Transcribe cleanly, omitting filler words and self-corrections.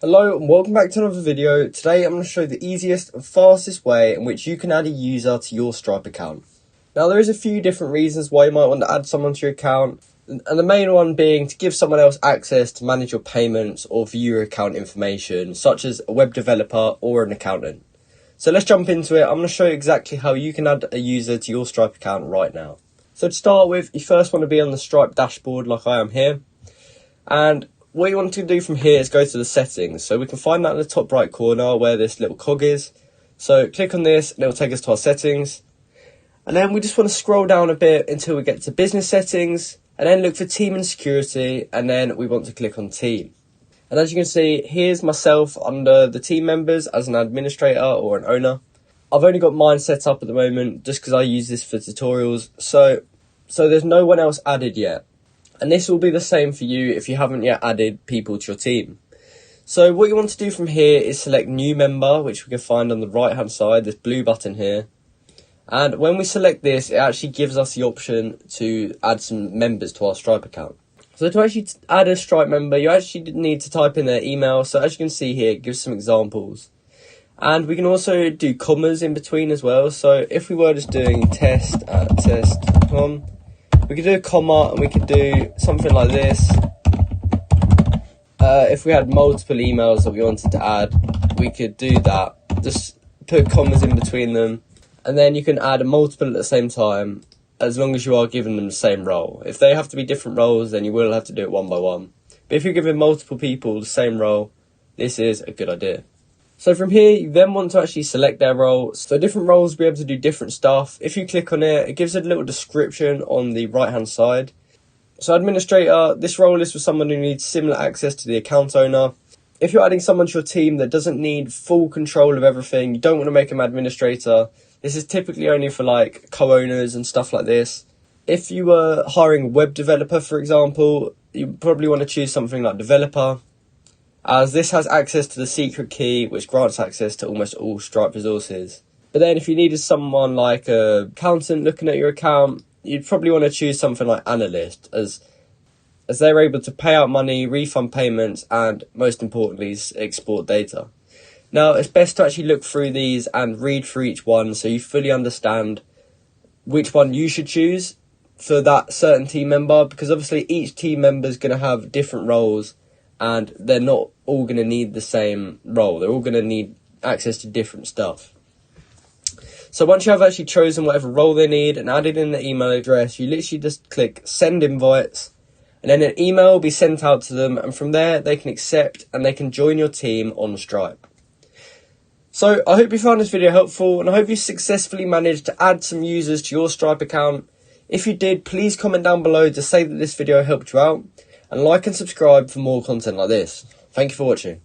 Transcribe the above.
Hello and welcome back to another video. Today I'm going to show you the easiest and fastest way in which you can add a user to your Stripe account. Now there is a few different reasons why you might want to add someone to your account, and the main one being to give someone else access to manage your payments or view your account information, such as a web developer or an accountant. So let's jump into it. I'm going to show you exactly how you can add a user to your Stripe account right now. So to start with, you first want to be on the Stripe dashboard like I am here, and what you want to do from here is go to the settings. So we can find that in the top right corner where this little cog is. So click on this and it will take us to our settings. And then we just want to scroll down a bit until we get to business settings, and then look for team and security, and then we want to click on team. And as you can see, here's myself under the team members as an administrator or an owner. I've only got mine set up at the moment just because I use this for tutorials. So there's no one else added yet. And this will be the same for you if you haven't yet added people to your team. So what you want to do from here is select new member, which we can find on the right hand side, this blue button here. And when we select this, it actually gives us the option to add some members to our Stripe account. So to actually add a Stripe member, you actually need to type in their email. So as you can see here, it gives some examples. And we can also do commas in between as well. So if we were just doing test@test.com, we could do a comma and we could do something like this. If we had multiple emails that we wanted to add, we could do that. Just put commas in between them. And then you can add a multiple at the same time, as long as you are giving them the same role. If they have to be different roles, then you will have to do it one by one. But if you're giving multiple people the same role, this is a good idea. So from here, you then want to actually select their role. So different roles will be able to do different stuff. If you click on it, it gives a little description on the right hand side. So administrator, this role is for someone who needs similar access to the account owner. If you're adding someone to your team that doesn't need full control of everything, you don't want to make them administrator. This is typically only for like co-owners and stuff like this. If you were hiring a web developer, for example, you probably want to choose something like developer, as this has access to the secret key, which grants access to almost all Stripe resources. But then if you needed someone like an accountant looking at your account, you'd probably want to choose something like analyst, as they're able to pay out money, refund payments, and most importantly, export data. Now, it's best to actually look through these and read through each one so you fully understand which one you should choose for that certain team member, because obviously each team member is going to have different roles, and they're not all going to need the same role. They're all going to need access to different stuff. So once you have actually chosen whatever role they need and added in the email address, you literally just click send invites, and then an email will be sent out to them, and from there they can accept and they can join your team on Stripe. So I hope you found this video helpful, and I hope you successfully managed to add some users to your Stripe account. If you did, please comment down below to say that this video helped you out, and like and subscribe for more content like this. Thank you for watching.